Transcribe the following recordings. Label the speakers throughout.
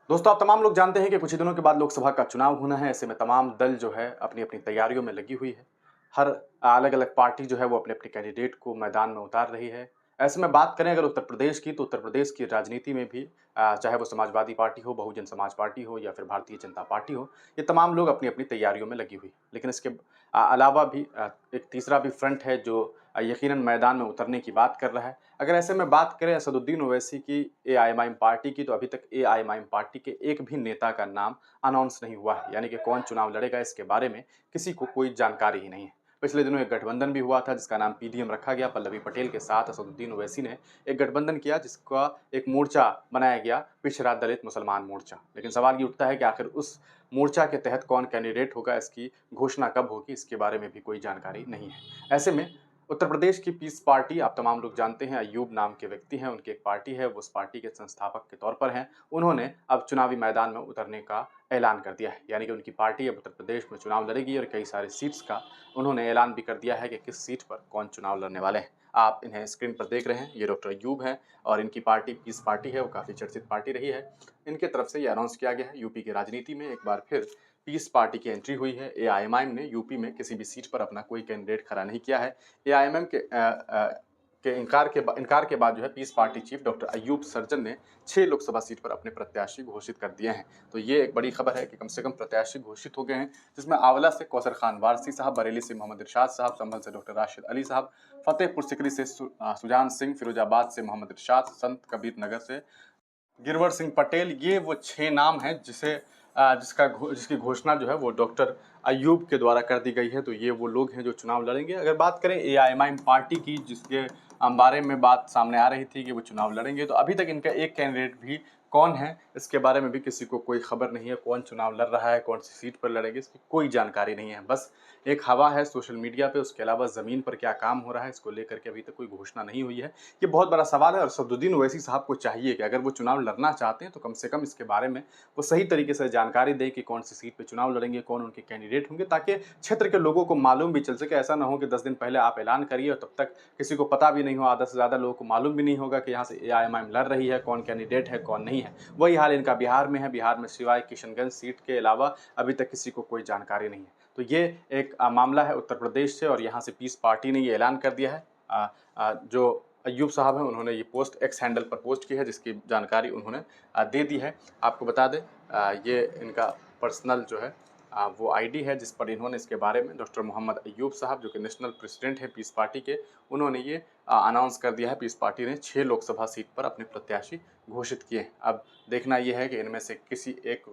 Speaker 1: दोस्तों, आप तमाम लोग जानते हैं कि कुछ ही दिनों के बाद लोकसभा का चुनाव होना है। ऐसे में तमाम दल जो है अपनी-अपनी तैयारियों में लगी हुई है। हर अलग-अलग पार्टी जो है वो अपने-अपने कैंडिडेट को मैदान में उतार रही है। ऐसे में बात करें अगर उत्तर प्रदेश की, तो उत्तर प्रदेश की राजनीति में भी चाहे वो समाजवादी पार्टी हो, बहुजन समाज पार्टी हो या फिर भारतीय जनता पार्टी हो, ये तमाम लोग अपनी-अपनी तैयारियों में लगी हुई है। लेकिन इसके अलावा भी एक तीसरा भी फ्रंट है जो यकीनन मैदान में उतरने की बात कर रहा है। अगर ऐसे में बात करें असदुद्दीन ओवैसी की एआईएमआईएम पार्टी की, तो अभी तक एआईएमआईएम पार्टी के एक भी नेता का नाम अनाउंस नहीं हुआ है, यानी कि कौन चुनाव लड़ेगा इसके बारे में किसी को कोई जानकारी ही नहीं है। पिछले दिनों एक गठबंधन भी हुआ था जिसका नाम पीडीएम रखा गया। पल्लवी पटेल के साथ असदुद्दीन ओवैसी ने एक गठबंधन किया जिसका एक मोर्चा बनाया गया, पिछड़ा दलित मुसलमान मोर्चा। लेकिन सवाल ये उठता है कि आखिर उस मोर्चा के तहत कौन कैंडिडेट होगा, इसकी घोषणा कब होगी, इसके बारे में भी कोई जानकारी नहीं है। ऐसे में उत्तर प्रदेश की पीस पार्टी, आप तमाम लोग जानते हैं, अय्यूब नाम के व्यक्ति हैं, उनकी एक पार्टी है, वो उस पार्टी के संस्थापक के तौर पर हैं। उन्होंने अब चुनावी मैदान में उतरने का ऐलान कर दिया है, यानी कि उनकी पार्टी अब उत्तर प्रदेश में चुनाव लड़ेगी और कई सारे सीट्स का उन्होंने ऐलान भी कर दिया है कि किस सीट पर कौन चुनाव लड़ने वाले हैं। आप इन्हें स्क्रीन पर देख रहे हैं, ये डॉक्टर अय्यूब हैं और इनकी पार्टी पीस पार्टी है, वो काफ़ी चर्चित पार्टी रही है। इनके तरफ से ये अनाउंस किया गया है। यूपी की राजनीति में एक बार फिर पीस पार्टी की एंट्री हुई है। एआईएमआईएम ने यूपी में किसी भी सीट पर अपना कोई कैंडिडेट खड़ा नहीं किया है। एआईएमआईएम के इनकार के बाद जो है पीस पार्टी चीफ डॉक्टर अय्यूब सर्जन ने 6 लोकसभा सीट पर अपने प्रत्याशी घोषित कर दिए हैं। तो ये एक बड़ी खबर है कि कम से कम प्रत्याशी घोषित हो गए हैं, जिसमें आंवला से कौसर खान वारसी साहब, बरेली से मोहम्मद इरशाद साहब, संभल से डॉक्टर राशिद अली साहब, फतेहपुर सिकरी से सुजान सिंह, फिरोजाबाद से मोहम्मद इरशाद, संत कबीर नगर से गिरवर सिंह पटेल, ये वो 6 नाम हैं जिसकी घोषणा जो है वो डॉक्टर अय्यूब के द्वारा कर दी गई है। तो ये वो लोग हैं जो चुनाव लड़ेंगे। अगर बात करें एआईएमआईएम पार्टी की, जिसके बारे में बात सामने आ रही थी कि वो चुनाव लड़ेंगे, तो अभी तक इनका एक कैंडिडेट भी कौन है, इसके बारे में भी किसी को कोई खबर नहीं है। कौन चुनाव लड़ रहा है, कौन सी सीट पर लड़ेंगे, इसकी कोई जानकारी नहीं है। बस एक हवा है सोशल मीडिया पे, उसके अलावा ज़मीन पर क्या काम हो रहा है इसको लेकर के अभी तक कोई घोषणा नहीं हुई है। ये बहुत बड़ा सवाल है और असदुद्दीन ओवैसी साहब को चाहिए कि अगर वो चुनाव लड़ना चाहते हैं तो कम से कम इसके बारे में वो सही तरीके से जानकारी दें कि कौन सी सीट पे चुनाव लड़ेंगे, कौन उनके कैंडिडेट होंगे, ताकि क्षेत्र के लोगों को मालूम भी चल सके। ऐसा ना हो कि 10 दिन पहले आप ऐलान करिए और तब तक किसी को पता भी नहीं हो, आधा से ज़्यादा लोगों को मालूम भी नहीं होगा कि यहाँ से एआईएमआईएम लड़ रही है, कौन कैंडिडेट है, कौन नहीं है। वही हाल इनका बिहार में है। बिहार में सिवाय किशनगंज सीट के अलावा अभी तक किसी को कोई जानकारी नहीं है। तो ये एक मामला है उत्तर प्रदेश से और यहाँ से पीस पार्टी ने ये ऐलान कर दिया है। जो अय्यूब साहब हैं उन्होंने ये पोस्ट एक्स हैंडल पर पोस्ट की है, जिसकी जानकारी उन्होंने दे दी है। आपको बता दें ये इनका पर्सनल जो है वो आईडी है जिस पर इन्होंने इसके बारे में डॉक्टर मोहम्मद अय्यूब साहब, जो कि नेशनल प्रेसिडेंट हैं पीस पार्टी के, उन्होंने ये अनाउंस कर दिया है। पीस पार्टी ने 6 लोकसभा सीट पर अपने प्रत्याशी घोषित किए हैं। अब देखना ये है कि इनमें से किसी एक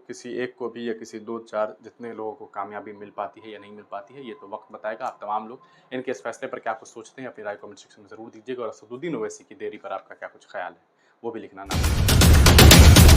Speaker 1: किसी एक को भी या किसी 2-4 जितने लोगों को कामयाबी मिल पाती है या नहीं मिल पाती है, ये तो वक्त बताएगा। आप तमाम लोग इनके इस फैसले पर क्या कुछ सोचते हैं, अपनी राय कमेंट सेक्शन में ज़रूर दीजिएगा और असदुद्दीन ओवैसी की देरी पर आपका क्या कुछ ख्याल है, वो भी लिखना ना भूलें।